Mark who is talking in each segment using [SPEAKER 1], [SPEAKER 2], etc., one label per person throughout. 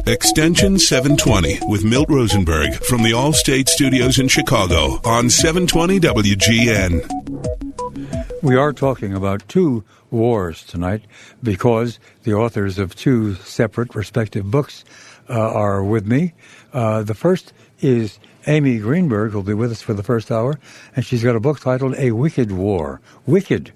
[SPEAKER 1] Extension 720 with Milt Rosenberg from the Allstate Studios in Chicago on 720 WGN.
[SPEAKER 2] We are talking about two wars tonight because the authors of two separate respective books are with me. The first is Amy Greenberg, who will be with us for the first hour, and she's got a book titled A Wicked War. Wicked.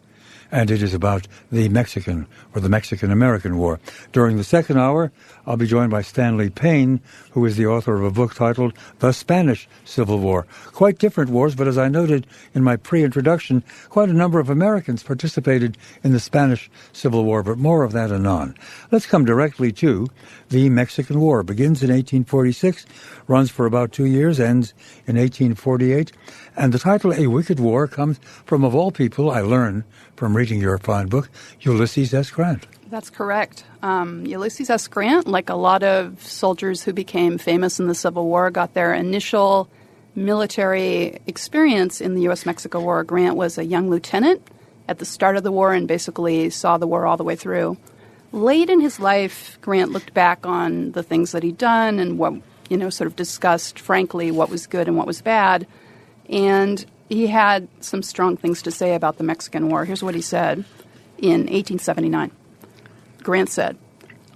[SPEAKER 2] And it is about the Mexican or the Mexican-American War. During the second hour, I'll be joined by Stanley Payne, who is the author of a book titled The Spanish Civil War. Quite different wars, but as I noted in my pre-introduction, quite a number of Americans participated in the Spanish Civil War, but more of that anon. Let's come directly to the Mexican War. It begins in 1846, runs for about 2 years, ends in 1848. And the title, A Wicked War, comes from, of all people, I learn from reading your fine book, Ulysses S. Grant.
[SPEAKER 3] That's correct. Ulysses S. Grant, like a lot of soldiers who became famous in the Civil War, got their initial military experience in the U.S.-Mexico War. Grant was a young lieutenant at the start of the war and basically saw the war all the way through. Late in his life, Grant looked back on the things that he'd done and what, sort of discussed, frankly, what was good and what was bad. And he had some strong things to say about the Mexican War. Here's what he said in 1879. Grant said,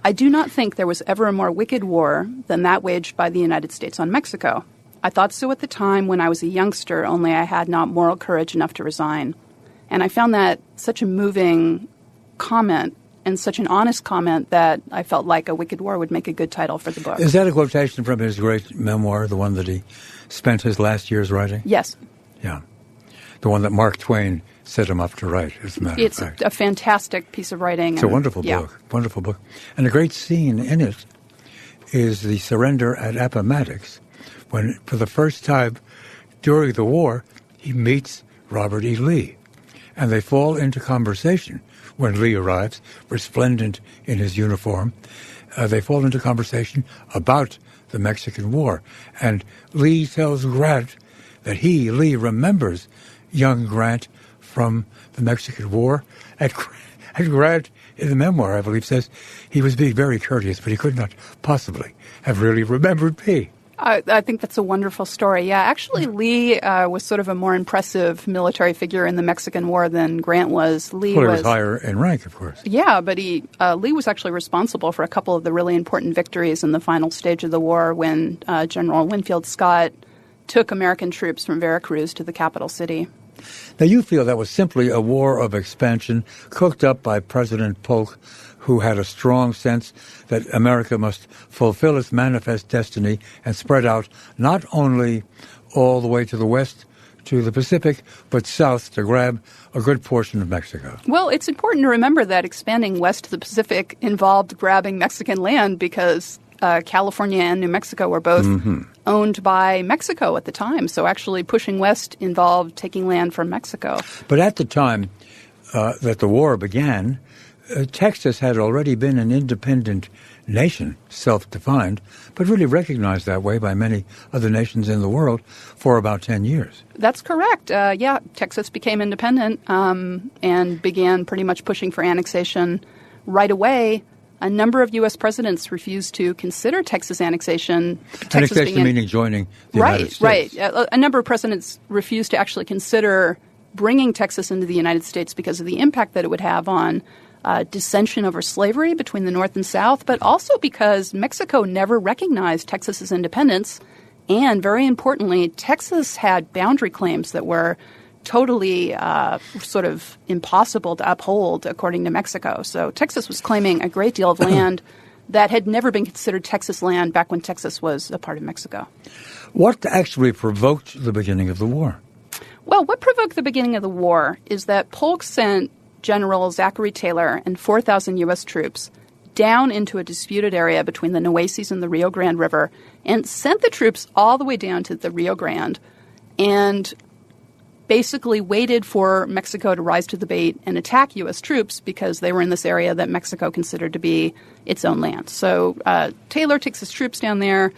[SPEAKER 3] "I do not think there was ever a more wicked war than that waged by the United States on Mexico. I thought so at the time when I was a youngster, only I had not moral courage enough to resign." And I found that such a moving comment and such an honest comment that I felt like A Wicked War would make a good title for the book.
[SPEAKER 2] Is that a quotation from his great memoir, the one that he spent his last years writing?
[SPEAKER 3] Yes.
[SPEAKER 2] Yeah. The one that Mark Twain set him up to write, as a matter of fact.
[SPEAKER 3] It's a fantastic piece of writing.
[SPEAKER 2] It's a wonderful book. Wonderful book. And a great scene in it is the surrender at Appomattox, when, for the first time during the war, he meets Robert E. Lee. And they fall into conversation when Lee arrives, resplendent in his uniform. They fall into conversation about the Mexican War. And Lee tells Grant that Lee, remembers young Grant from the Mexican War. And Grant, in the memoir, I believe, says he was being very courteous, but he could not possibly have really remembered me.
[SPEAKER 3] I think that's a wonderful story. Yeah, actually, Lee was sort of a more impressive military figure in the Mexican War than Grant was.
[SPEAKER 2] He was higher in rank, of course.
[SPEAKER 3] Yeah, but Lee was actually responsible for a couple of the really important victories in the final stage of the war when General Winfield Scott took American troops from Veracruz to the capital city.
[SPEAKER 2] Now, you feel that was simply a war of expansion cooked up by President Polk, who had a strong sense that America must fulfill its manifest destiny and spread out not only all the way to the west, to the Pacific, but south to grab a good portion of Mexico.
[SPEAKER 3] Well, it's important to remember that expanding west to the Pacific involved grabbing Mexican land because California and New Mexico were both owned by Mexico at the time. So actually pushing west involved taking land from Mexico.
[SPEAKER 2] But at the time that the war began, Texas had already been an independent nation, self-defined, but really recognized that way by many other nations in the world for about 10 years.
[SPEAKER 3] That's correct. Texas became independent and began pretty much pushing for annexation right away. A number of U.S. presidents refused to consider Texas annexation.
[SPEAKER 2] Annexation meaning joining the United States.
[SPEAKER 3] Right. A number of presidents refused to actually consider bringing Texas into the United States because of the impact that it would have on dissension over slavery between the North and South, but also because Mexico never recognized Texas's independence. And very importantly, Texas had boundary claims that were totally sort of impossible to uphold, according to Mexico. So Texas was claiming a great deal of land that had never been considered Texas land back when Texas was a part of Mexico.
[SPEAKER 2] What actually provoked the beginning of the war?
[SPEAKER 3] Well, what provoked the beginning of the war is that Polk sent General Zachary Taylor and 4,000 U.S. troops down into a disputed area between the Nueces and the Rio Grande River and sent the troops all the way down to the Rio Grande and basically waited for Mexico to rise to the bait and attack U.S. troops because they were in this area that Mexico considered to be its own land. So Taylor takes his troops down there,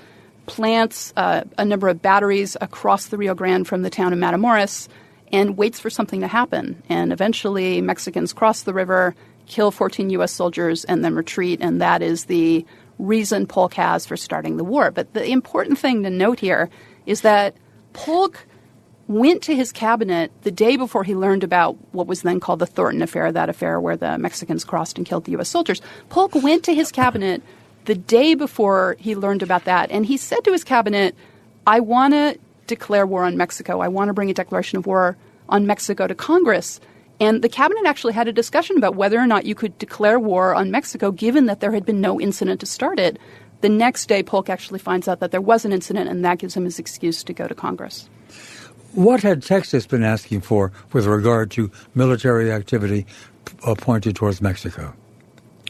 [SPEAKER 3] plants a number of batteries across the Rio Grande from the town of Matamoros, and waits for something to happen. And eventually Mexicans cross the river, kill 14 U.S. soldiers, and then retreat, and that is the reason Polk has for starting the war. But the important thing to note here is that Polk went to his cabinet the day before he learned about what was then called the Thornton Affair, that affair where the Mexicans crossed and killed the U.S. soldiers. Polk went to his cabinet the day before he learned about that, and he said to his cabinet, I want to declare war on Mexico. I want to bring a declaration of war on Mexico to Congress. And the cabinet actually had a discussion about whether or not you could declare war on Mexico, given that there had been no incident to start it. The next day, Polk actually finds out that there was an incident, and that gives him his excuse to go to Congress.
[SPEAKER 2] What had Texas been asking for with regard to military activity pointed towards Mexico?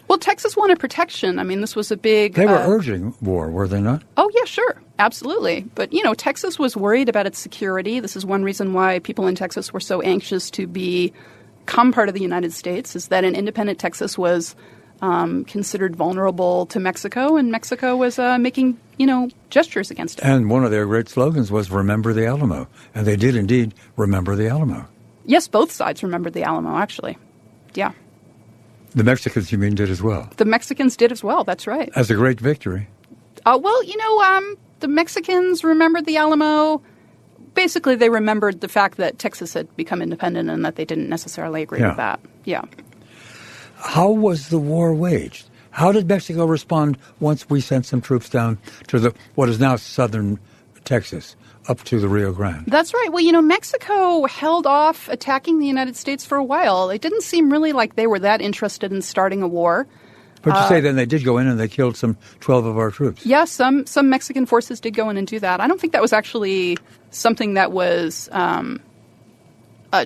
[SPEAKER 3] Well, Texas wanted protection. I mean, this was a big...
[SPEAKER 2] They were urging war, were they not?
[SPEAKER 3] Oh, yeah, sure. Absolutely. But, Texas was worried about its security. This is one reason why people in Texas were so anxious to become part of the United States, is that an independent Texas was considered vulnerable to Mexico, and Mexico was making, gestures against it.
[SPEAKER 2] And one of their great slogans was, remember the Alamo. And they did indeed remember the Alamo.
[SPEAKER 3] Yes, both sides remembered the Alamo, actually. Yeah.
[SPEAKER 2] The Mexicans, you mean, did as well?
[SPEAKER 3] The Mexicans did as well, that's right.
[SPEAKER 2] As a great victory.
[SPEAKER 3] The Mexicans remembered the Alamo. Basically, they remembered the fact that Texas had become independent and that they didn't necessarily agree with that. Yeah.
[SPEAKER 2] How was the war waged? How did Mexico respond once we sent some troops down to what is now southern Texas, up to the Rio Grande?
[SPEAKER 3] That's right. Well, Mexico held off attacking the United States for a while. It didn't seem really like they were that interested in starting a war.
[SPEAKER 2] But you say then they did go in and they killed some 12 of our troops.
[SPEAKER 3] Yeah, some Mexican forces did go in and do that. I don't think that was actually something that was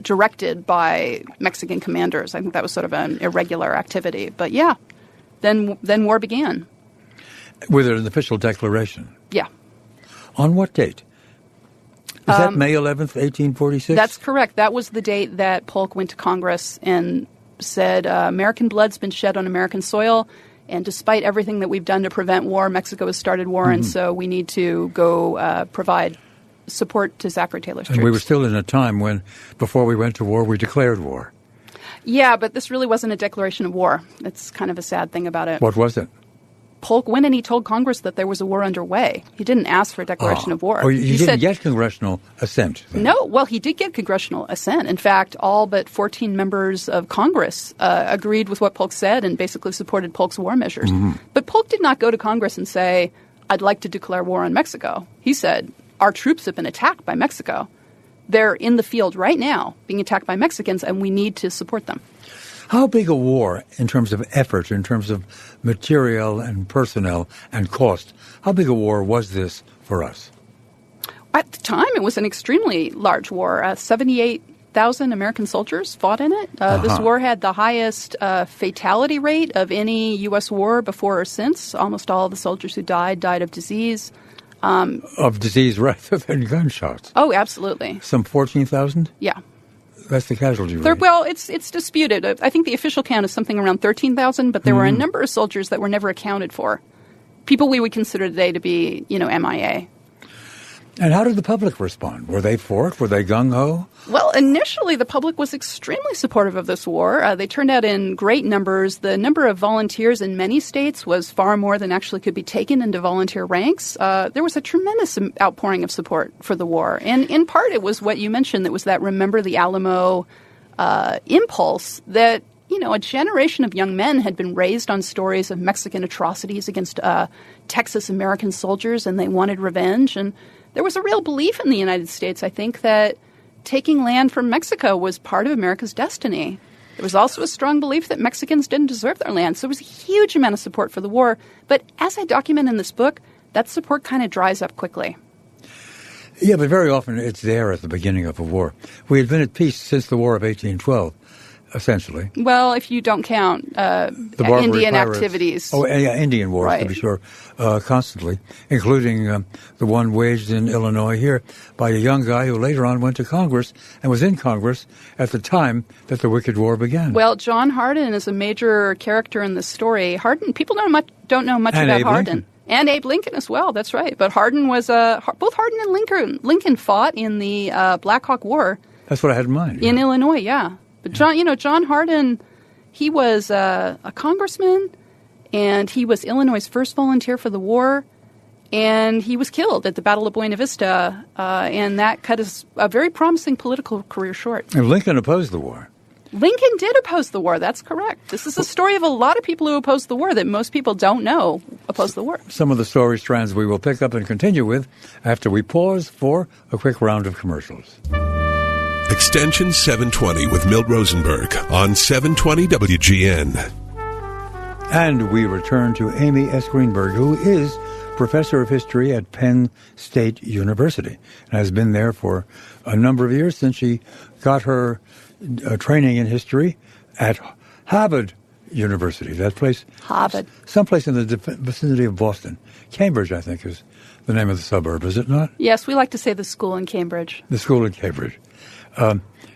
[SPEAKER 3] directed by Mexican commanders. I think that was sort of an irregular activity. But yeah, then war began.
[SPEAKER 2] With an official declaration?
[SPEAKER 3] Yeah.
[SPEAKER 2] On what date? Is that May 11th, 1846?
[SPEAKER 3] That's correct. That was the date that Polk went to Congress and said, American blood's been shed on American soil, and despite everything that we've done to prevent war, Mexico has started war, and so we need to go provide support to Zachary Taylor's troops.
[SPEAKER 2] And we were still in a time when, before we went to war, we declared war.
[SPEAKER 3] Yeah, but this really wasn't a declaration of war. That's kind of a sad thing about it.
[SPEAKER 2] What was it?
[SPEAKER 3] Polk went and he told Congress that there was a war underway. He didn't ask for a declaration of war.
[SPEAKER 2] Oh, you didn't get congressional assent? Then.
[SPEAKER 3] No, well, he did get congressional assent. In fact, all but 14 members of Congress agreed with what Polk said and basically supported Polk's war measures. But Polk did not go to Congress and say, I'd like to declare war on Mexico. He said, our troops have been attacked by Mexico. They're in the field right now being attacked by Mexicans, and we need to support them.
[SPEAKER 2] How big a war, in terms of effort, in terms of material and personnel and cost, how big a war was this for us?
[SPEAKER 3] At the time, it was an extremely large war. 78,000 American soldiers fought in it. This war had the highest fatality rate of any U.S. war before or since. Almost all of the soldiers who died of disease.
[SPEAKER 2] Of disease rather than gunshots?
[SPEAKER 3] Oh, absolutely.
[SPEAKER 2] Some 14,000?
[SPEAKER 3] Yeah.
[SPEAKER 2] That's the casualty rate.
[SPEAKER 3] Well, it's disputed. I think the official count is something around 13,000, but there were a number of soldiers that were never accounted for. People we would consider today to be, MIA.
[SPEAKER 2] And how did the public respond? Were they for it? Were they gung-ho?
[SPEAKER 3] Well, initially the public was extremely supportive of this war. They turned out in great numbers. The number of volunteers in many states was far more than actually could be taken into volunteer ranks. There was a tremendous outpouring of support for the war. And in part it was what you mentioned, that was that Remember the Alamo impulse that, a generation of young men had been raised on stories of Mexican atrocities against Texas American soldiers, and they wanted revenge. And there was a real belief in the United States, I think, that taking land from Mexico was part of America's destiny. There was also a strong belief that Mexicans didn't deserve their land. So there was a huge amount of support for the war. But as I document in this book, that support kind of dries up quickly.
[SPEAKER 2] Yeah, but very often it's there at the beginning of a war. We had been at peace since the War of 1812. Essentially.
[SPEAKER 3] Well, if you don't count Indian activities.
[SPEAKER 2] Oh, yeah, Indian wars, right. To be sure, constantly, including the one waged in Illinois here by a young guy who later on went to Congress and was in Congress at the time that the Wicked War began.
[SPEAKER 3] Well, John Hardin is a major character in this story. Hardin, people don't know much about Hardin. Lincoln. And Abe Lincoln as well, that's right. But Hardin was, both Hardin and Lincoln fought in the Black Hawk War.
[SPEAKER 2] That's what I had in mind.
[SPEAKER 3] In Illinois, yeah. But John Hardin, He was a congressman, and he was Illinois' first volunteer for the war, and he was killed at the Battle of Buena Vista, and that cut a very promising political career short.
[SPEAKER 2] And Lincoln opposed the war.
[SPEAKER 3] Lincoln did oppose the war. That's correct. This is a story of a lot of people who opposed the war that most people don't know opposed the war.
[SPEAKER 2] Some of the story strands we will pick up and continue with after we pause for a quick round of commercials.
[SPEAKER 1] Extension 720 with Milt Rosenberg on 720 WGN.
[SPEAKER 2] And we return to Amy S. Greenberg, who is professor of history at Penn State University and has been there for a number of years since she got her training in history at Harvard University. That place?
[SPEAKER 3] Harvard.
[SPEAKER 2] Someplace in the vicinity of Boston. Cambridge, I think, is the name of the suburb, is it not?
[SPEAKER 3] Yes, we like to say the school in Cambridge.
[SPEAKER 2] The school in Cambridge.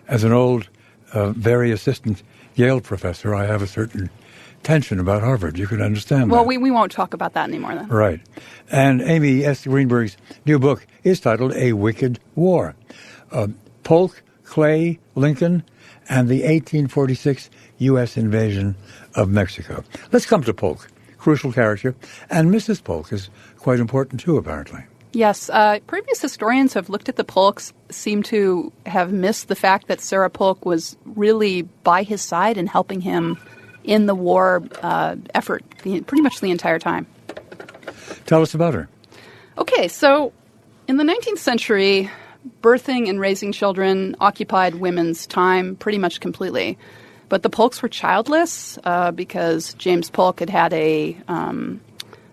[SPEAKER 2] As an old, very assistant Yale professor, I have a certain tension about Harvard. You can understand that.
[SPEAKER 3] Well, we won't talk about that anymore then.
[SPEAKER 2] Right. And Amy S. Greenberg's new book is titled A Wicked War. Polk, Clay, Lincoln, and the 1846 U.S. invasion of Mexico. Let's come to Polk, crucial character. And Mrs. Polk is quite important too, apparently.
[SPEAKER 3] Yes. Previous historians have looked at the Polks, seem to have missed the fact that Sarah Polk was really by his side and helping him in the war effort pretty much the entire time.
[SPEAKER 2] Tell us about her.
[SPEAKER 3] Okay, so in the 19th century, birthing and raising children occupied women's time pretty much completely. But the Polks were childless because James Polk had had a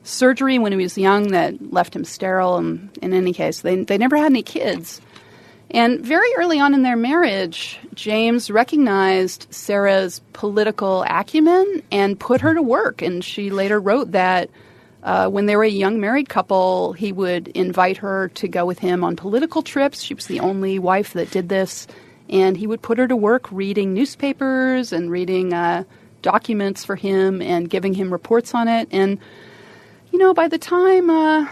[SPEAKER 3] surgery when he was young that left him sterile. And in any case, they never had any kids. And very early on in their marriage, James recognized Sarah's political acumen and put her to work. And she later wrote that when they were a young married couple, he would invite her to go with him on political trips. She was the only wife that did this. And he would put her to work reading newspapers and reading documents for him and giving him reports on it. And, you know, by the time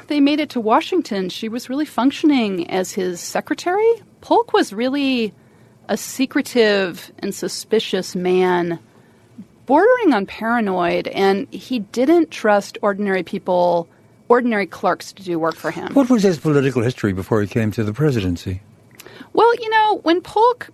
[SPEAKER 3] they made it to Washington, she was really functioning as his secretary. Polk was really a secretive and suspicious man, bordering on paranoid, and he didn't trust ordinary people, ordinary clerks to do work for him.
[SPEAKER 2] What was his political history before he came to the presidency?
[SPEAKER 3] Well, you know, when Polk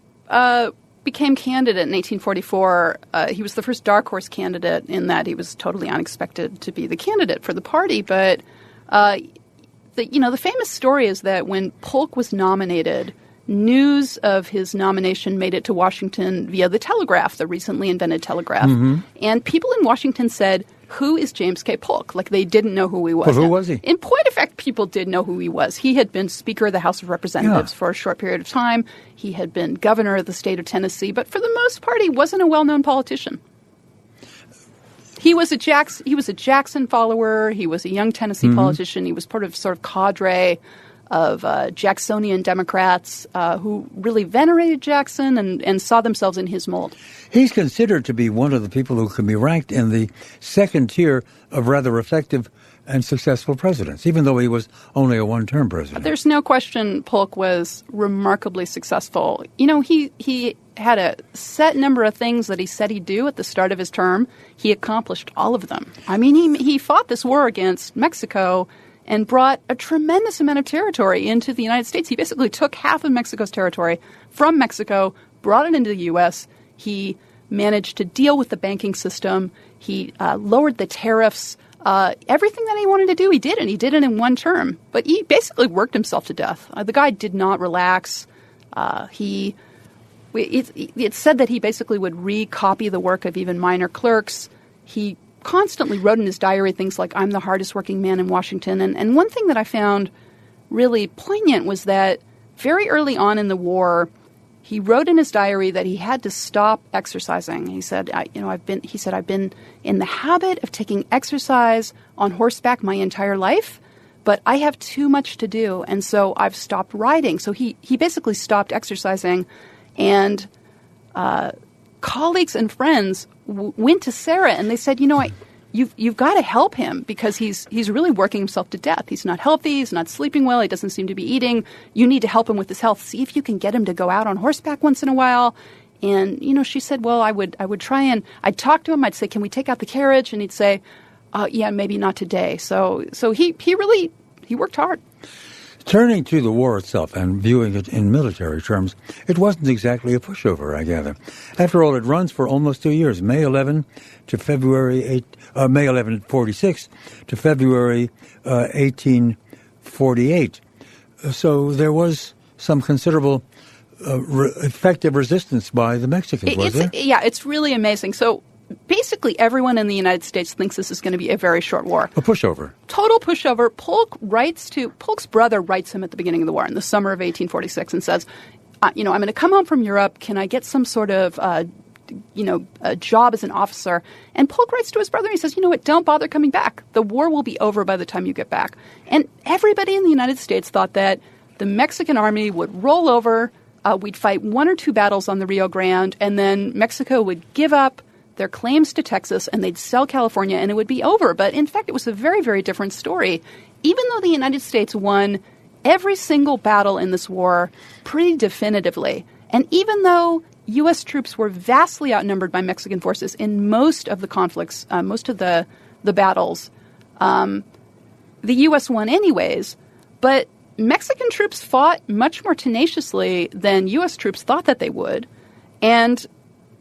[SPEAKER 3] became candidate in 1844, he was the first dark horse candidate in that he was totally unexpected to be the candidate for the party. But, the famous story is that when Polk was nominated, news of his nomination made it to Washington via the telegraph, the recently invented telegraph. Mm-hmm. And people in Washington said, who is James K. Polk? Like, they didn't know who he was.
[SPEAKER 2] Well, who was he?
[SPEAKER 3] In point of fact, people did know who he was. He had been Speaker of the House of Representatives for a short period of time. He had been governor of the state of Tennessee. But for the most part, he wasn't a well-known politician. He was a Jackson follower. He was a young Tennessee politician. He was part of sort of cadre of Jacksonian Democrats who really venerated Jackson and saw themselves in his mold.
[SPEAKER 2] He's considered to be one of the people who can be ranked in the second tier of rather effective and successful presidents, even though he was only a one-term president.
[SPEAKER 3] There's no question Polk was remarkably successful. You know, he had a set number of things that he said he'd do at the start of his term. He accomplished all of them. I mean, he fought this war against Mexico and brought a tremendous amount of territory into the United States. He basically took half of Mexico's territory from Mexico, brought it into the U.S. He managed to deal with the banking system. He lowered the tariffs. Everything that he wanted to do, he did, and he did it in one term. But he basically worked himself to death. The guy did not relax. It's said that he basically would recopy the work of even minor clerks. He constantly wrote in his diary things like, I'm the hardest working man in Washington. And one thing that I found really poignant was that very early on in the war, he wrote in his diary that he had to stop exercising. He said, I've been in the habit of taking exercise on horseback my entire life, but I have too much to do. And so I've stopped riding. So he basically stopped exercising, and colleagues and friends went to Sarah and they said, you've got to help him because he's really working himself to death. He's not healthy. He's not sleeping well. He doesn't seem to be eating. You need to help him with his health. See if you can get him to go out on horseback once in a while. And, she said, well, I would try and I'd talk to him. I'd say, can we take out the carriage? And he'd say, yeah, maybe not today. So he worked hard.
[SPEAKER 2] Turning to the war itself and viewing it in military terms, it wasn't exactly a pushover, I gather. After all, it runs for almost 2 years, May 11 to February May 1146 to February 1848. So there was some considerable effective resistance by the Mexicans, was there?
[SPEAKER 3] Yeah, it's really amazing. So basically everyone in the United States thinks this is going to be a very short war.
[SPEAKER 2] A pushover.
[SPEAKER 3] Total pushover. Polk's brother writes him at the beginning of the war in the summer of 1846 and says, I'm going to come home from Europe. Can I get some sort of, a job as an officer? And Polk writes to his brother and he says, you know what, don't bother coming back. The war will be over by the time you get back. And everybody in the United States thought that the Mexican army would roll over, we'd fight 1 or 2 battles on the Rio Grande, and then Mexico would give up their claims to Texas, and they'd sell California, and it would be over. But in fact, it was a very, very different story. Even though the United States won every single battle in this war pretty definitively, and even though U.S. troops were vastly outnumbered by Mexican forces in most of the conflicts, most of the battles, the U.S. won anyways. But Mexican troops fought much more tenaciously than U.S. troops thought that they would. And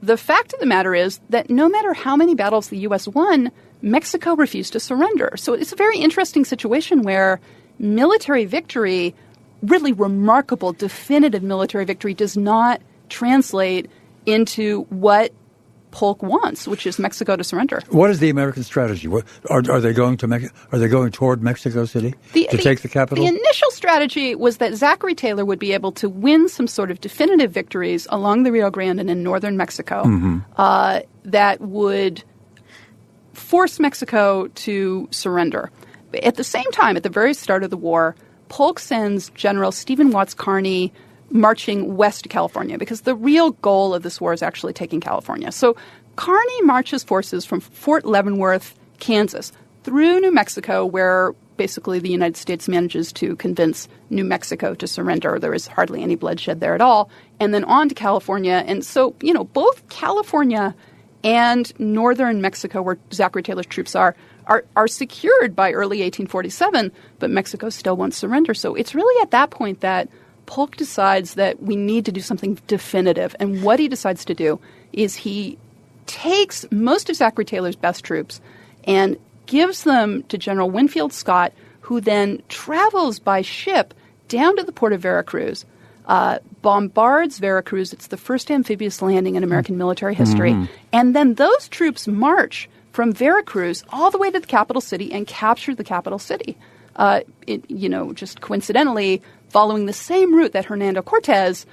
[SPEAKER 3] the fact of the matter is that no matter how many battles the U.S. won, Mexico refused to surrender. So it's a very interesting situation where military victory, really remarkable, definitive military victory, does not translate into what Polk wants, which is Mexico to surrender.
[SPEAKER 2] What is the American strategy? Are they going to Are they going toward Mexico City to take the capital?
[SPEAKER 3] The initial strategy was that Zachary Taylor would be able to win some sort of definitive victories along the Rio Grande and in northern Mexico that would force Mexico to surrender. At the same time, at the very start of the war, Polk sends General Stephen Watts Kearny marching west to California because the real goal of this war is actually taking California. So Kearny marches forces from Fort Leavenworth, Kansas, through New Mexico, where basically the United States manages to convince New Mexico to surrender. There is hardly any bloodshed there at all. And then on to California. And so, both California and northern Mexico, where Zachary Taylor's troops are secured by early 1847, but Mexico still won't surrender. So it's really at that point that Polk decides that we need to do something definitive. And what he decides to do is he takes most of Zachary Taylor's best troops and gives them to General Winfield Scott, who then travels by ship down to the port of Veracruz, bombards Veracruz. It's the first amphibious landing in American military history. And then those troops march from Veracruz all the way to the capital city and capture the capital city. Just coincidentally, following the same route that Hernando Cortez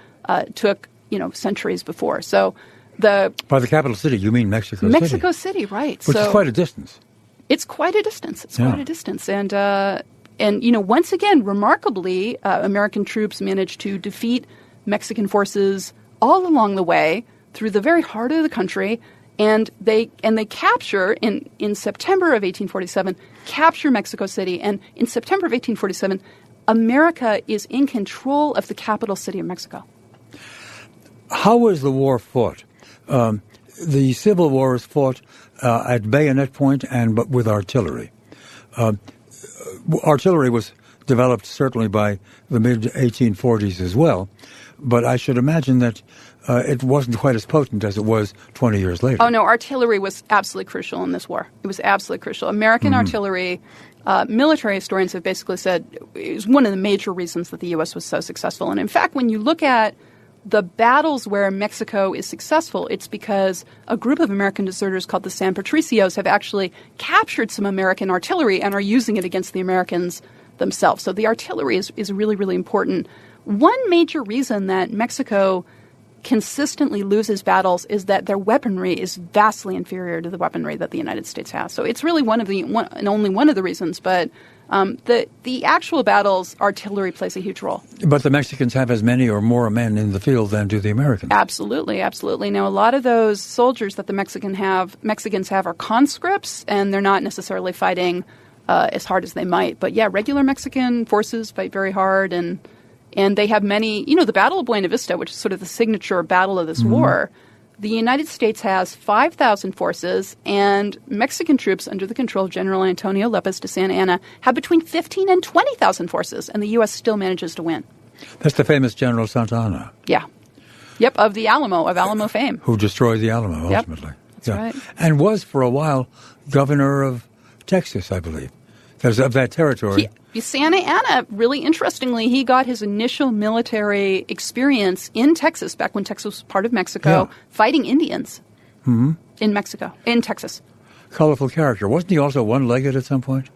[SPEAKER 3] took, centuries before. So by
[SPEAKER 2] the capital city, you mean Mexico City?
[SPEAKER 3] Mexico City, right.
[SPEAKER 2] Which is quite a distance.
[SPEAKER 3] It's quite a distance. Quite a distance. And once again, remarkably, American troops managed to defeat Mexican forces all along the way through the very heart of the country. And they capture, in September of 1847, capture Mexico City. And in September of 1847, America is in control of the capital city of Mexico.
[SPEAKER 2] How was the war fought? The Civil War was fought at bayonet point but with artillery. Artillery was developed certainly by the mid-1840s as well, but I should imagine that it wasn't quite as potent as it was 20 years later.
[SPEAKER 3] Oh, no, artillery was absolutely crucial in this war. It was absolutely crucial. American artillery, military historians have basically said it was one of the major reasons that the U.S. was so successful. And in fact, when you look at the battles where Mexico is successful, it's because a group of American deserters called the San Patricios have actually captured some American artillery and are using it against the Americans themselves. So the artillery is really, really important. One major reason that Mexico consistently loses battles is that their weaponry is vastly inferior to the weaponry that the United States has. So it's really only one of the reasons, but the actual battles, artillery plays a huge role.
[SPEAKER 2] But the Mexicans have as many or more men in the field than do the Americans.
[SPEAKER 3] Absolutely, absolutely. Now, a lot of those soldiers that the Mexicans have are conscripts, and they're not necessarily fighting as hard as they might. But yeah, regular Mexican forces fight very hard, and And they have many, the Battle of Buena Vista, which is sort of the signature battle of this war. The United States has 5,000 forces, and Mexican troops under the control of General Antonio Lopez de Santa Anna have between 15 and 20,000 forces, and the U.S. still manages to win.
[SPEAKER 2] That's the famous General Santa Anna.
[SPEAKER 3] Yeah. Yep, of Alamo fame.
[SPEAKER 2] Who destroyed the Alamo, ultimately.
[SPEAKER 3] Yep, that's right.
[SPEAKER 2] And was, for a while, governor of Texas, I believe. Of that territory.
[SPEAKER 3] Santa Anna, really interestingly, he got his initial military experience in Texas, back when Texas was part of Mexico, fighting Indians in Texas.
[SPEAKER 2] Colorful character. Wasn't he also one-legged at some point?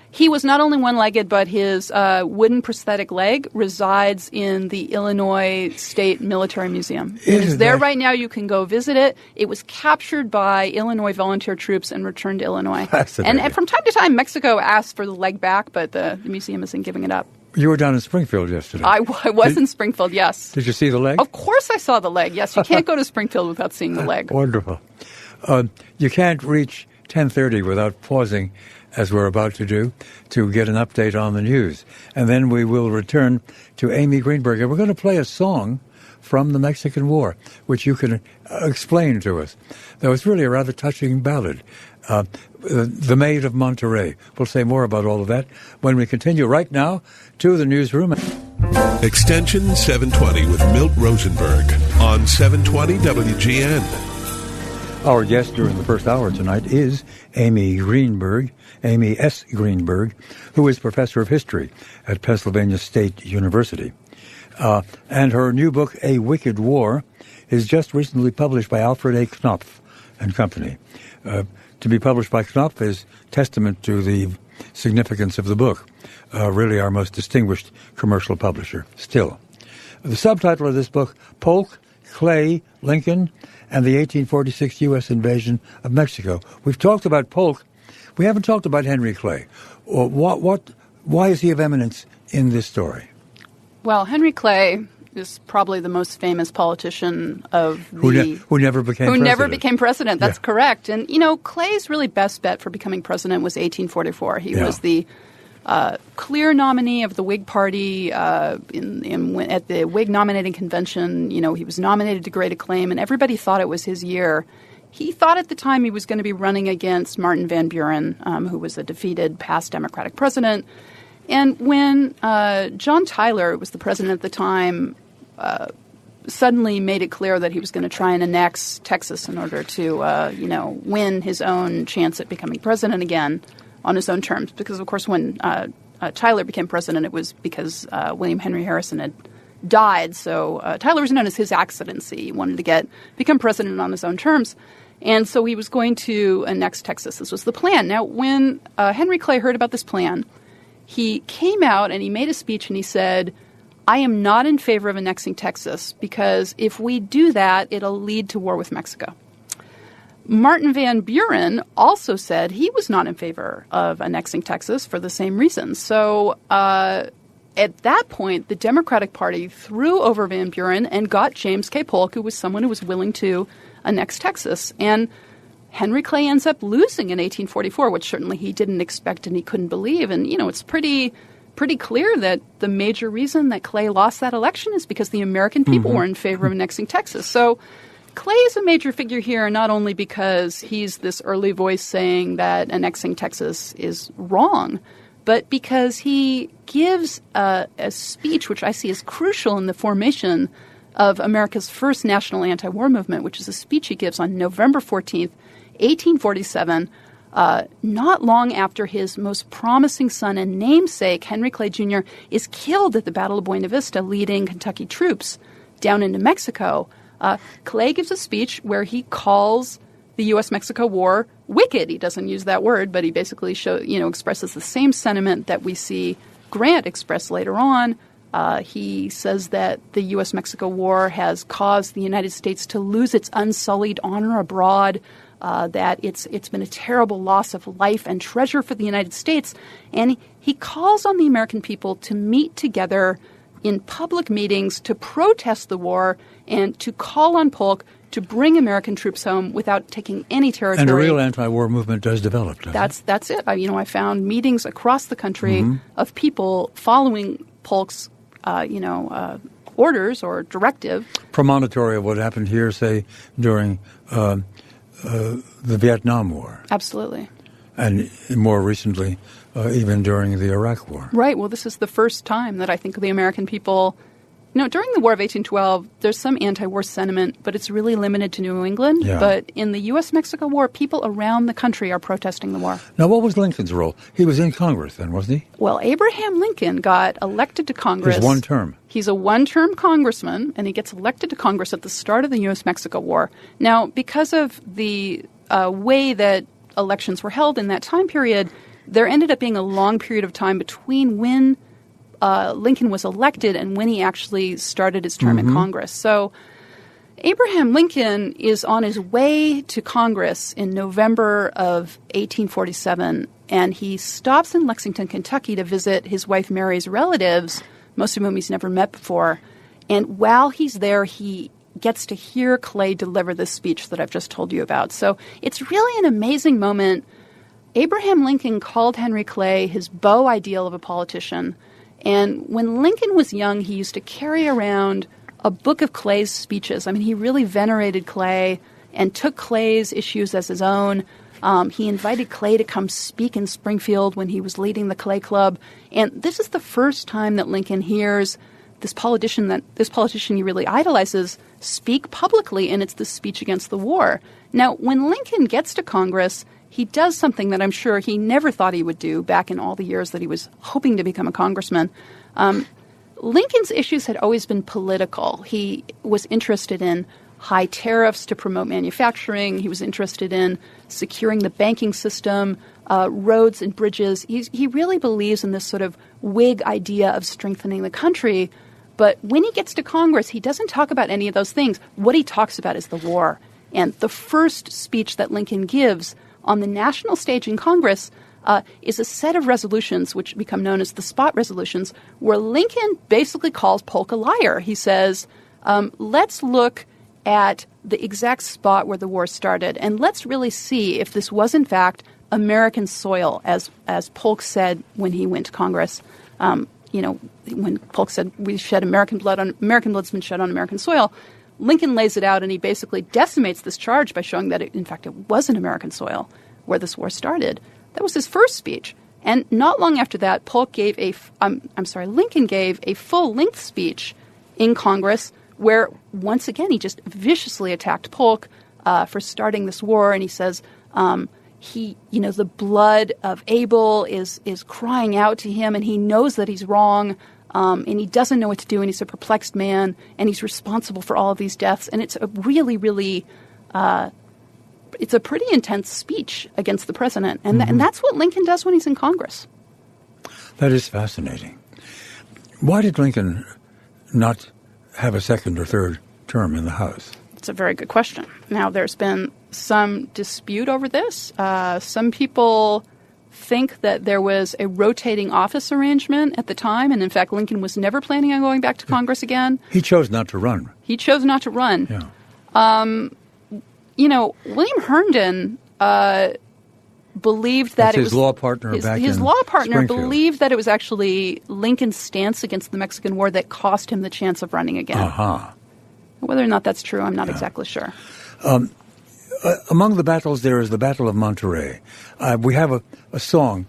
[SPEAKER 3] He was not only one-legged, but his wooden prosthetic leg resides in the Illinois State Military Museum. It is there right now. You can go visit it. It was captured by Illinois volunteer troops and returned to Illinois. And from time to time, Mexico asks for the leg back, but the museum isn't giving it up.
[SPEAKER 2] You were down in Springfield yesterday.
[SPEAKER 3] I was in Springfield, yes.
[SPEAKER 2] Did you see the leg?
[SPEAKER 3] Of course I saw the leg, yes. You can't go to Springfield without seeing the leg.
[SPEAKER 2] Wonderful. You can't reach 10:30 without pausing, as we're about to do, to get an update on the news. And then we will return to Amy Greenberg. And we're going to play a song from the Mexican War, which you can explain to us. Though it's really a rather touching ballad, The Maid of Monterey. We'll say more about all of that when we continue right now to the newsroom.
[SPEAKER 1] Extension 720 with Milt Rosenberg on 720 WGN.
[SPEAKER 2] Our guest during the first hour tonight is Amy Greenberg, Amy S. Greenberg, who is professor of history at Pennsylvania State University. And her new book, A Wicked War, is just recently published by Alfred A. Knopf and Company. To be published by Knopf is testament to the significance of the book. Really our most distinguished commercial publisher still. The subtitle of this book, Polk, Clay, Lincoln, and the 1846 U.S. invasion of Mexico. We've talked about Polk. We haven't talked about Henry Clay. Why is he of eminence in this story?
[SPEAKER 3] Well, Henry Clay is probably the most famous politician of
[SPEAKER 2] who never became president.
[SPEAKER 3] That's correct. And, Clay's really best bet for becoming president was 1844. He was the clear nominee of the Whig Party at the Whig nominating convention. He was nominated to great acclaim, and everybody thought it was his year. He thought at the time he was going to be running against Martin Van Buren, who was a defeated past Democratic president. And when John Tyler, who was the president at the time, suddenly made it clear that he was going to try and annex Texas in order to, win his own chance at becoming president again on his own terms. Because, of course, when Tyler became president, it was because William Henry Harrison had died. So Tyler was known as His Excellency. He wanted to become president on his own terms. And so he was going to annex Texas. This was the plan. Now, when Henry Clay heard about this plan, he came out and he made a speech and he said, I am not in favor of annexing Texas because if we do that, it'll lead to war with Mexico. Martin Van Buren also said he was not in favor of annexing Texas for the same reasons. So at that point, the Democratic Party threw over Van Buren and got James K. Polk, who was someone who was willing to annex Texas. And Henry Clay ends up losing in 1844, which certainly he didn't expect and he couldn't believe. And, it's pretty clear that the major reason that Clay lost that election is because the American people were in favor of annexing Texas. So Clay is a major figure here, not only because he's this early voice saying that annexing Texas is wrong, but because he gives a speech which I see as crucial in the formation of America's first national anti-war movement, which is a speech he gives on November 14th, 1847, not long after his most promising son and namesake, Henry Clay Jr., is killed at the Battle of Buena Vista, leading Kentucky troops down into Mexico. Clay gives a speech where he calls the U.S.-Mexico War wicked. He doesn't use that word, but he basically expresses the same sentiment that we see Grant express later on. He says that the U.S.-Mexico War has caused the United States to lose its unsullied honor abroad, that it's been a terrible loss of life and treasure for the United States. And he calls on the American people to meet together in public meetings to protest the war and to call on Polk to bring American troops home without taking any territory.
[SPEAKER 2] And a real anti-war movement does develop, doesn't it?
[SPEAKER 3] That's it. I found meetings across the country of people following Polk's orders or directive.
[SPEAKER 2] Premonitory of what happened here, say, during the Vietnam War.
[SPEAKER 3] Absolutely.
[SPEAKER 2] And more recently, even during the Iraq War.
[SPEAKER 3] Right. Well, this is the first time that I think the American people, during the War of 1812, there's some anti-war sentiment, but it's really limited to New England.
[SPEAKER 2] Yeah.
[SPEAKER 3] But in the U.S.-Mexico War, people around the country are protesting the war.
[SPEAKER 2] Now, what was Lincoln's role? He was in Congress then, wasn't he?
[SPEAKER 3] Well, Abraham Lincoln got elected to Congress.
[SPEAKER 2] His one term.
[SPEAKER 3] He's a one-term congressman, and he gets elected to Congress at the start of the U.S.-Mexico War. Now, because of the way that elections were held in that time period, there ended up being a long period of time between when Lincoln was elected and when he actually started his term in Congress. So Abraham Lincoln is on his way to Congress in November of 1847, and he stops in Lexington, Kentucky to visit his wife Mary's relatives, most of whom he's never met before. And while he's there, he gets to hear Clay deliver this speech that I've just told you about. So it's really an amazing moment. Abraham Lincoln called Henry Clay his beau ideal of a politician. And when Lincoln was young, he used to carry around a book of Clay's speeches. I mean, he really venerated Clay and took Clay's issues as his own. He invited Clay to come speak in Springfield when he was leading the Clay Club. And this is the first time that Lincoln hears this politician he really idolizes speak publicly, and it's the speech against the war. Now, when Lincoln gets to Congress, he does something that I'm sure he never thought he would do back in all the years that he was hoping to become a congressman. Lincoln's issues had always been political. He was interested in high tariffs to promote manufacturing. He was interested in securing the banking system, roads and bridges. He really believes in this sort of Whig idea of strengthening the country. But when he gets to Congress, he doesn't talk about any of those things. What he talks about is the war. And the first speech that Lincoln gives on the national stage in Congress is a set of resolutions which become known as the Spot Resolutions, where Lincoln basically calls Polk a liar. He says, let's look at the exact spot where the war started, and let's really see if this was in fact American soil, as Polk said when he went to Congress. When Polk said we shed American blood's been shed on American soil, Lincoln lays it out, and he basically decimates this charge by showing that in fact it wasn't American soil where this war started. That was his first speech. And not long after that, Lincoln gave a full-length speech in Congress where, once again, he just viciously attacked Polk for starting this war. And he says, the blood of Abel is crying out to him, and he knows that he's wrong, and he doesn't know what to do, and he's a perplexed man, and he's responsible for all of these deaths. And it's a really, really it's a pretty intense speech against the president. And, and that's what Lincoln does when he's in Congress.
[SPEAKER 2] That is fascinating. Why did Lincoln not have a second or third term in the House?
[SPEAKER 3] It's a very good question. Now, there's been some dispute over this. Some people think that there was a rotating office arrangement at the time, and in fact, Lincoln was never planning on going back to Congress again.
[SPEAKER 2] He chose not to run.
[SPEAKER 3] Yeah. William Herndon believed that
[SPEAKER 2] his law partner
[SPEAKER 3] his law partner believed that it was actually Lincoln's stance against the Mexican War that cost him the chance of running again. Whether or not that's true, I'm not exactly sure.
[SPEAKER 2] Among the battles, there is the Battle of Monterey. We have a song.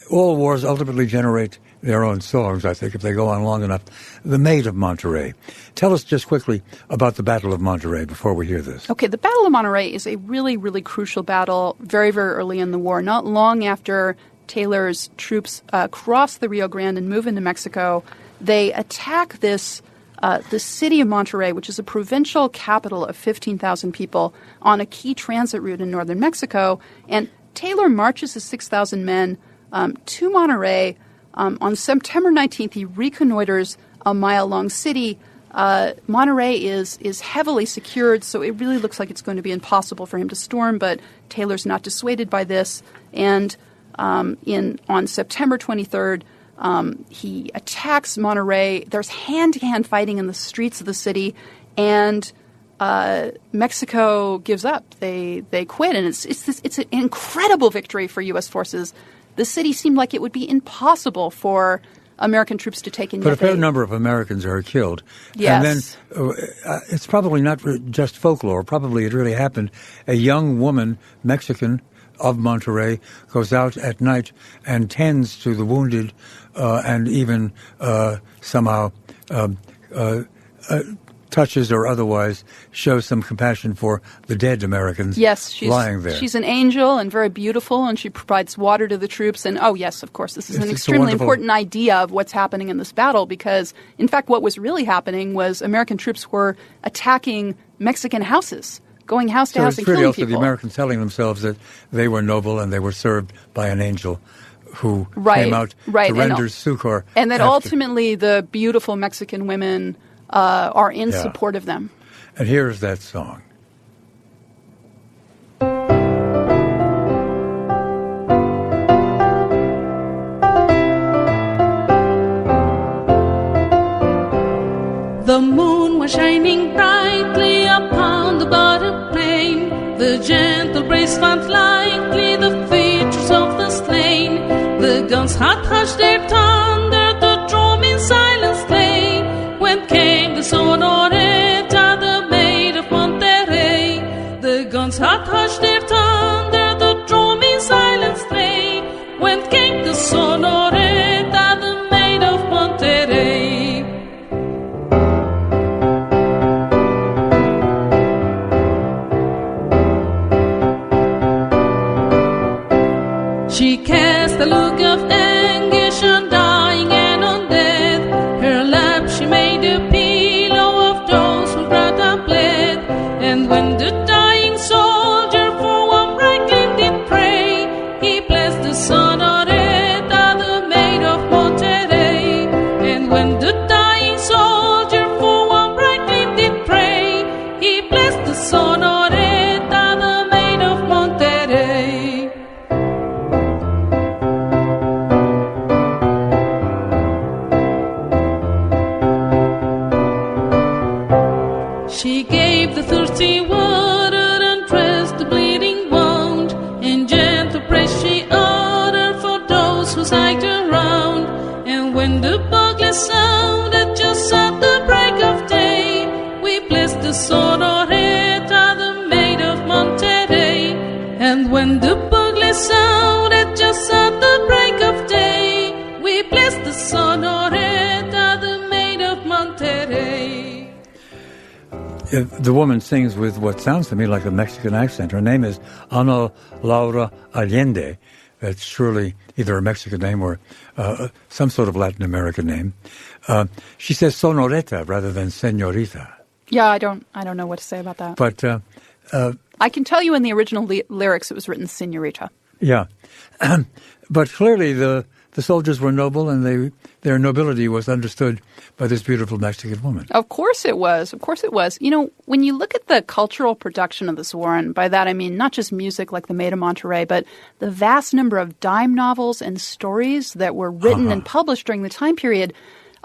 [SPEAKER 2] All wars ultimately generate their own songs, I think, if they go on long enough. The Maid of Monterey. Tell us just quickly about the Battle of Monterey before we hear this.
[SPEAKER 3] Okay, the Battle of Monterey is a really, really crucial battle very, very early in the war. Not long after Taylor's troops cross the Rio Grande and move into Mexico, they attack the city of Monterey, which is a provincial capital of 15,000 people, on a key transit route in northern Mexico. And Taylor marches his 6,000 men to Monterey. On September 19th, he reconnoiters a mile-long city. Monterey is heavily secured, so it really looks like it's going to be impossible for him to storm, but Taylor's not dissuaded by this. And on September 23rd, he attacks Monterey. There's hand-to-hand fighting in the streets of the city, and Mexico gives up. They quit, and it's an incredible victory for U.S. forces. The city seemed like it would be impossible for American troops to take in.
[SPEAKER 2] But a fair number of Americans are killed.
[SPEAKER 3] Yes.
[SPEAKER 2] And then it's probably not just folklore. Probably it really happened. A young woman, Mexican, of Monterrey, goes out at night and tends to the wounded and even somehow touches or otherwise shows some compassion for the dead Americans lying there.
[SPEAKER 3] She's an angel and very beautiful, and she provides water to the troops. And, oh, yes, of course, this is an extremely important idea of what's happening in this battle because, in fact, what was really happening was American troops were attacking Mexican houses, going house to house and killing people. So it's really also the
[SPEAKER 2] Americans telling themselves that they were noble and they were served by an angel who came out to render succor.
[SPEAKER 3] And that ultimately the beautiful Mexican women are in support of them.
[SPEAKER 2] And here's that song.
[SPEAKER 4] The moon was shining brightly upon the barren plain. The gentle breeze fanned lightly the features of the slain. The guns had hushed their thunder, the drum in silence lay. When came the Sonoreta, the maid of Monterrey. The guns had hushed their thunder, the drum in silence lay. When came the Sonoreta, the maid of Monterrey. She cast a look of anguish on dying and on death. Her lap she made a pillow of those who cried and bled. And when the dying soldier for one bright gleam did pray, he blessed the Sonoreta, the maid of Monterrey. And when the dying soldier for one bright gleam did pray, he blessed the Sonoreta, the maid of Monterrey. She gave the thirsty water and dressed the bleeding wound. In gentle praise she uttered for those who sighed around. And when the bugle sounded just at the break of day, we blessed the Sonoreta, the maid of Monterrey. And when the bugle sounded just at the break of day, we blessed the Sonoreta, the maid of Monterrey.
[SPEAKER 2] The woman sings with what sounds to me like a Mexican accent. Her name is Ana Laura Allende. That's surely either a Mexican name or some sort of Latin American name. She says Sonoreta rather than Señorita.
[SPEAKER 3] Yeah, I don't know what to say about that.
[SPEAKER 2] But
[SPEAKER 3] I can tell you in the original lyrics it was written Señorita.
[SPEAKER 2] Yeah. But clearly the soldiers were noble and their nobility was understood by this beautiful Mexican woman.
[SPEAKER 3] Of course it was. Of course it was. You know, when you look at the cultural production of this war, and by that I mean not just music like The Maid of Monterrey, but the vast number of dime novels and stories that were written and published during the time period,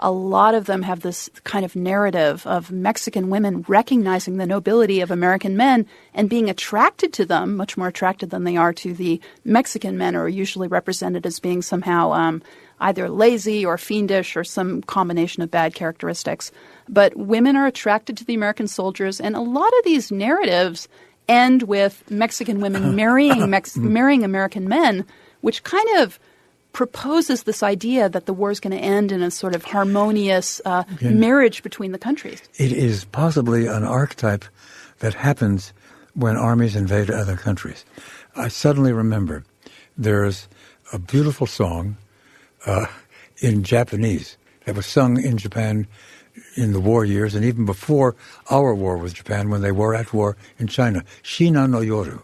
[SPEAKER 3] a lot of them have this kind of narrative of Mexican women recognizing the nobility of American men and being attracted to them, much more attracted than they are to the Mexican men, who are usually represented as being somehow either lazy or fiendish or some combination of bad characteristics. But women are attracted to the American soldiers, and a lot of these narratives end with Mexican women marrying American men, which kind of proposes this idea that the war is going to end in a sort of harmonious marriage between the countries.
[SPEAKER 2] It is possibly an archetype that happens when armies invade other countries. I suddenly remember there's a beautiful song in Japanese that was sung in Japan in the war years and even before our war with Japan when they were at war in China. Shina no Yoru,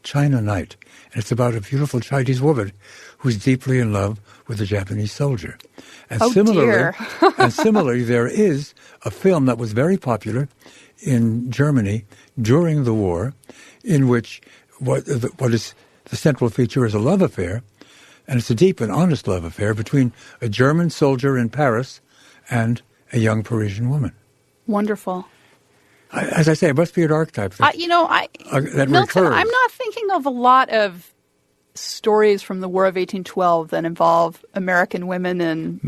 [SPEAKER 2] China Night. And it's about a beautiful Chinese woman who's deeply in love with a Japanese soldier. And similarly, there is a film that was very popular in Germany during the war in which what is the central feature is a love affair, and it's a deep and honest love affair between a German soldier in Paris and a young Parisian woman.
[SPEAKER 3] Wonderful.
[SPEAKER 2] As I say, it must be an archetype that
[SPEAKER 3] Milton,
[SPEAKER 2] recurs.
[SPEAKER 3] I'm not thinking of a lot of stories from the War of 1812 that involve American women and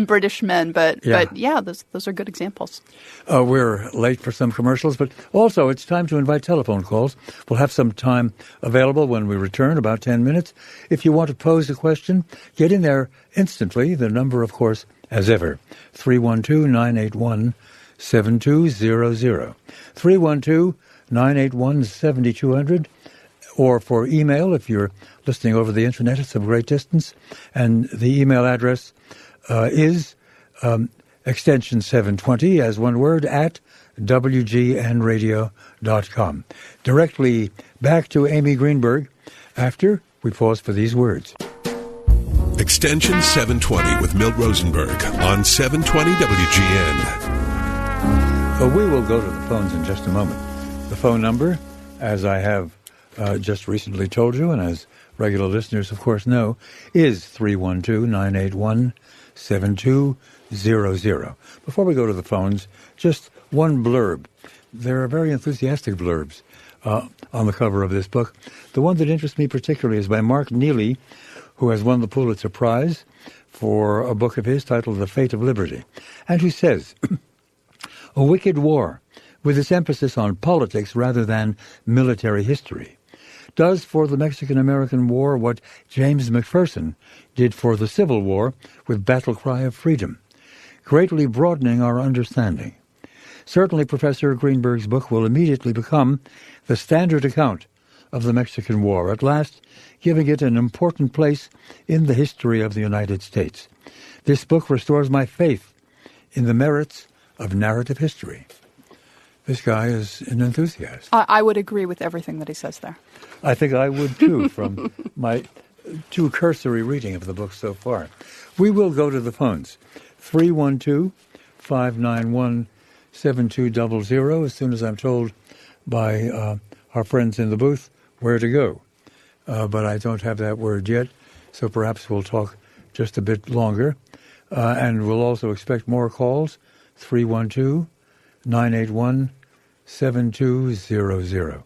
[SPEAKER 3] British men, but those are good examples.
[SPEAKER 2] We're late for some commercials, but also it's time to invite telephone calls. We'll have some time available when we return, about 10 minutes. If you want to pose a question, get in there instantly. The number, of course, as ever, 312-981-7200. 312-981-7200. Or for email, if you're listening over the Internet at some great distance. And the email address is extension 720, as one word, at wgnradio.com. Directly back to Amy Greenberg after we pause for these words.
[SPEAKER 1] Extension 720 with Milt Rosenberg on 720 WGN.
[SPEAKER 2] We will go to the phones in just a moment. The phone number, as I have just recently told you, and as regular listeners, of course, know, is 312-981-7200. Before we go to the phones, just one blurb. There are very enthusiastic blurbs on the cover of this book. The one that interests me particularly is by Mark Neely, who has won the Pulitzer Prize for a book of his titled The Fate of Liberty, and who says, "A wicked war, with its emphasis on politics rather than military history, does for the Mexican-American War what James McPherson did for the Civil War with Battle Cry of Freedom, greatly broadening our understanding. Certainly Professor Greenberg's book will immediately become the standard account of the Mexican War, at last giving it an important place in the history of the United States. This book restores my faith in the merits of narrative history." This guy is an enthusiast.
[SPEAKER 3] I would agree with everything that he says there.
[SPEAKER 2] I think I would, too, from my too cursory reading of the book so far. We will go to the phones. 312-591-7200, as soon as I'm told by our friends in the booth where to go. But I don't have that word yet, so perhaps we'll talk just a bit longer. And we'll also expect more calls, 312-981-7200.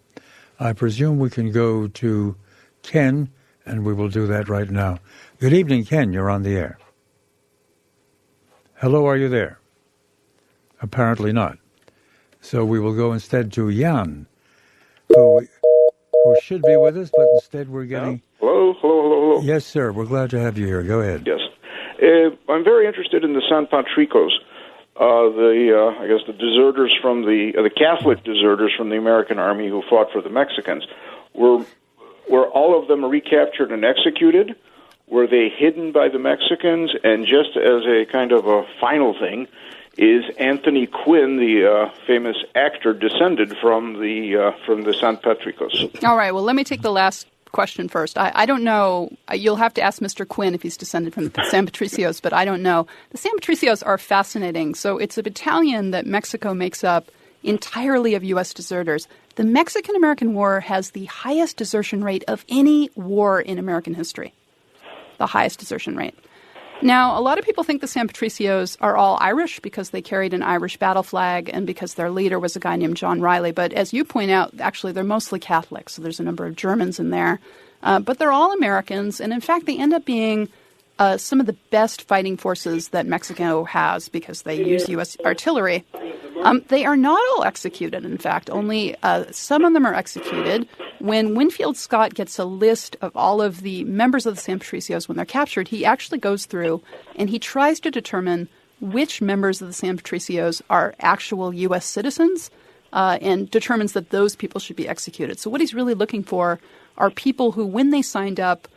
[SPEAKER 2] I presume we can go to Ken, and we will do that right now. Good evening, Ken. You're on the air. Hello, are you there? Apparently not. So we will go instead to Jan, who should be with us, but instead we're getting...
[SPEAKER 5] Hello.
[SPEAKER 2] Yes, sir. We're glad to have you here. Go ahead.
[SPEAKER 5] Yes. I'm very interested in the San Patricos. I guess the deserters from the Catholic deserters from the American army who fought for the Mexicans. Were all of them recaptured and executed? Were they hidden by the Mexicans? And just as a kind of a final thing, is Anthony Quinn, the famous actor, descended from the San Patricos?
[SPEAKER 3] All right. Well, let me take the last question first. I don't know. You'll have to ask Mr. Quinn if he's descended from the San Patricios, but I don't know. The San Patricios are fascinating. So it's a battalion that Mexico makes up entirely of U.S. deserters. The Mexican-American War has the highest desertion rate of any war in American history. The highest desertion rate. Now, a lot of people think the San Patricios are all Irish because they carried an Irish battle flag and because their leader was a guy named John Riley. But as you point out, actually, they're mostly Catholic, so there's a number of Germans in there. But they're all Americans, and in fact, they end up being some of the best fighting forces that Mexico has because they use U.S. artillery. They are not all executed, in fact. Only some of them are executed. When Winfield Scott gets a list of all of the members of the San Patricios when they're captured, he actually goes through and he tries to determine which members of the San Patricios are actual U.S. citizens and determines that those people should be executed. So what he's really looking for are people who, when they signed up,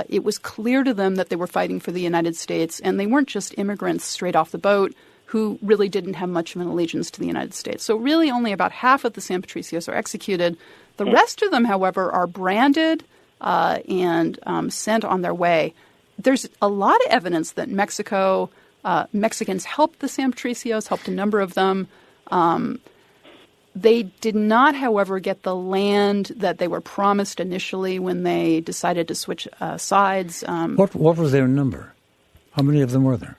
[SPEAKER 3] it was clear to them that they were fighting for the United States, and they weren't just immigrants straight off the boat who really didn't have much of an allegiance to the United States. So really only about half of the San Patricios are executed. The rest of them, however, are branded and sent on their way. There's a lot of evidence that Mexicans helped the San Patricios, helped a number of them. They did not, however, get the land that they were promised initially when they decided to switch sides.
[SPEAKER 2] What was their number? How many of them were there?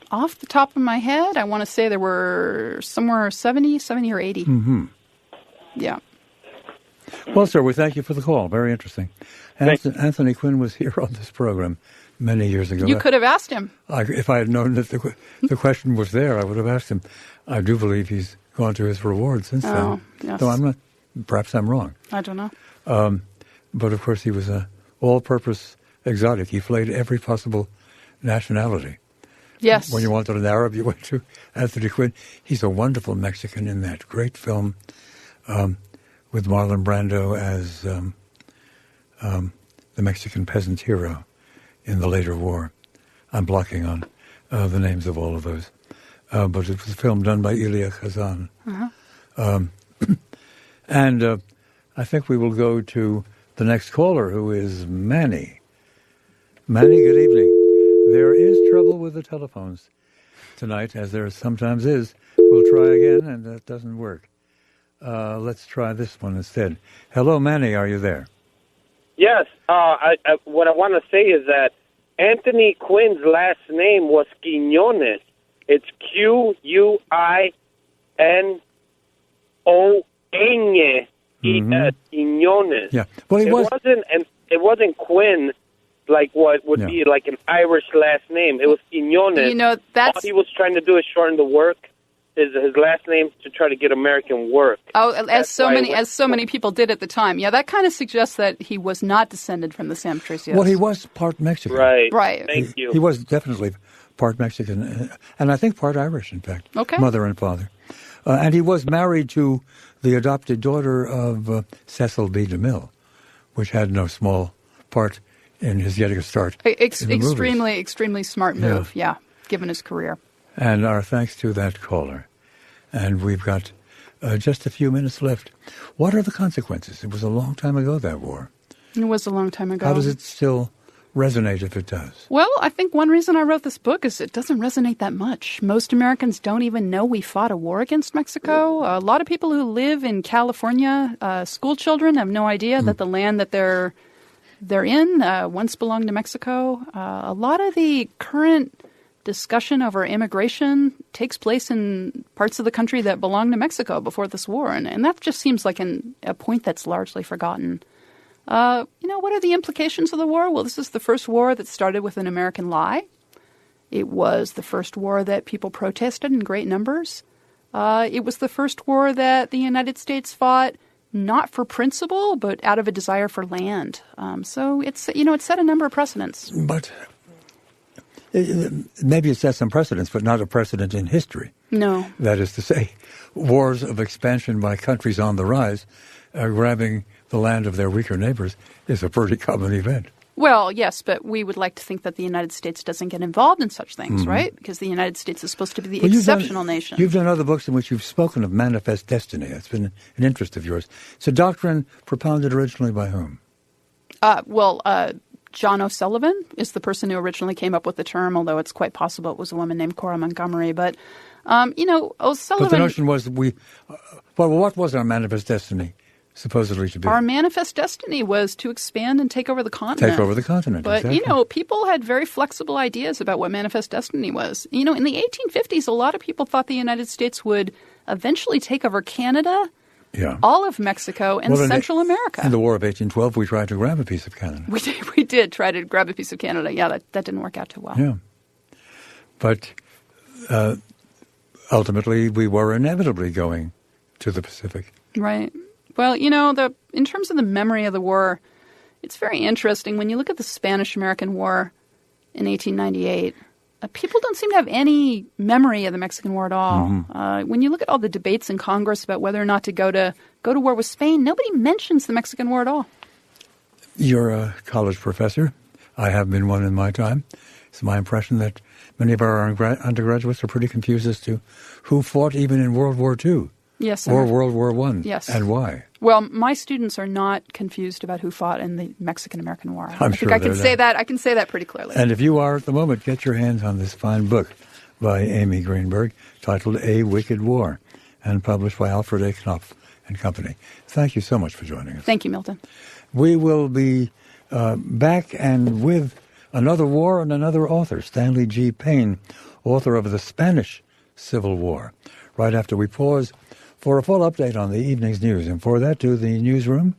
[SPEAKER 3] Off the top of my head, I want to say there were somewhere 70 or 80.
[SPEAKER 2] Mm-hmm.
[SPEAKER 3] Yeah.
[SPEAKER 2] Well, sir, we thank you for the call. Very interesting. Anthony Quinn was here on this program many years ago.
[SPEAKER 3] You could have asked him.
[SPEAKER 2] If I had known that the question was there, I would have asked him. I do believe he's gone to his reward since then.
[SPEAKER 3] Yes.
[SPEAKER 2] Though I'm not. Perhaps I'm wrong.
[SPEAKER 3] I don't know.
[SPEAKER 2] But of course, he was an all-purpose exotic. He played every possible nationality.
[SPEAKER 3] Yes.
[SPEAKER 2] When you wanted an Arab, you went to Anthony Quinn. He's a wonderful Mexican in that great film with Marlon Brando as the Mexican peasant hero in the later war. I'm blocking on the names of all of those. But it was a film done by Elia Kazan.
[SPEAKER 3] Uh-huh.
[SPEAKER 2] And I think we will go to the next caller, who is Manny. Manny, good evening. There is trouble with the telephones tonight, as there sometimes is. We'll try again, and that doesn't work. Let's try this one instead. Hello, Manny, are you there?
[SPEAKER 6] Yes. What I want to say is that Anthony Quinn's last name was Quiñones. It's Quiñones. Quiñones.
[SPEAKER 2] Yeah. Well,
[SPEAKER 6] it wasn't Quinn, like what would be like an Irish last name. It was Quiñones.
[SPEAKER 3] You know, that's
[SPEAKER 6] all he was trying to do is shorten the work. His last name to try to get American work.
[SPEAKER 3] Oh, as so many people did at the time. Yeah, that kind of suggests that he was not descended from the San Patricios.
[SPEAKER 2] Well, he was part Mexican.
[SPEAKER 6] Right.
[SPEAKER 3] Thank
[SPEAKER 6] you.
[SPEAKER 2] He was definitely part Mexican, and I think part Irish, in fact.
[SPEAKER 3] Okay.
[SPEAKER 2] Mother and father. And he was married to the adopted daughter of Cecil B. DeMille, which had no small part in his getting a start.
[SPEAKER 3] Extremely smart move, given his career.
[SPEAKER 2] And our thanks to that caller. And we've got just a few minutes left. What are the consequences? It was a long time ago, that war.
[SPEAKER 3] It was a long time ago.
[SPEAKER 2] How does it still resonate, if it does?
[SPEAKER 3] Well, I think one reason I wrote this book is it doesn't resonate that much. Most Americans don't even know we fought a war against Mexico. A lot of people who live in California, school children, have no idea that the land that they're in once belonged to Mexico. A lot of the current discussion over immigration takes place in parts of the country that belonged to Mexico before this war, and that just seems like a point that's largely forgotten. What are the implications of the war? Well, this is the first war that started with an American lie. It was the first war that people protested in great numbers. It was the first war that the United States fought not for principle, but out of a desire for land. So it set a number of precedents.
[SPEAKER 2] But maybe it set some precedents, but not a precedent in history.
[SPEAKER 3] No.
[SPEAKER 2] That is to say, wars of expansion by countries on the rise, grabbing the land of their weaker neighbors, is a pretty common event.
[SPEAKER 3] Well, yes, but we would like to think that the United States doesn't get involved in such things, right? Because the United States is supposed to be the exceptional nation.
[SPEAKER 2] You've done other books in which you've spoken of manifest destiny. That's been an interest of yours. It's a doctrine propounded originally by whom?
[SPEAKER 3] John O'Sullivan is the person who originally came up with the term, although it's quite possible it was a woman named Cora Montgomery. But, O'Sullivan...
[SPEAKER 2] But the notion was what was our manifest destiny supposedly to be?
[SPEAKER 3] Our manifest destiny was to expand and take over the continent.
[SPEAKER 2] Take over the continent,
[SPEAKER 3] But,
[SPEAKER 2] exactly.
[SPEAKER 3] People had very flexible ideas about what manifest destiny was. In the 1850s, a lot of people thought the United States would eventually take over Canada, all of Mexico, and Central America.
[SPEAKER 2] In the War of 1812, we tried to grab a piece of Canada.
[SPEAKER 3] We did try to grab a piece of Canada. Yeah, that didn't work out too well.
[SPEAKER 2] Yeah. But ultimately, we were inevitably going to the Pacific.
[SPEAKER 3] Right. Well, in terms of the memory of the war, it's very interesting. When you look at the Spanish-American War in 1898, people don't seem to have any memory of the Mexican War at all. Mm-hmm. When you look at all the debates in Congress about whether or not to go to war with Spain, nobody mentions the Mexican War at all.
[SPEAKER 2] You're a college professor. I have been one in my time. It's my impression that many of our undergraduates are pretty confused as to who fought even in World War II.
[SPEAKER 3] Yes,
[SPEAKER 2] or World War I.
[SPEAKER 3] Yes.
[SPEAKER 2] And why.
[SPEAKER 3] Well, my students are not confused about who fought in the Mexican-American War.
[SPEAKER 2] I think
[SPEAKER 3] I can say that. I can say that pretty clearly.
[SPEAKER 2] And if you are at the moment, get your hands on this fine book by Amy Greenberg titled A Wicked War and published by Alfred A. Knopf and Company. Thank you so much for joining us.
[SPEAKER 3] Thank you, Milton.
[SPEAKER 2] We will be back and with another war and another author, Stanley G. Payne, author of The Spanish Civil War, right after we pause for a full update on the evening's news. And for that, to the newsroom,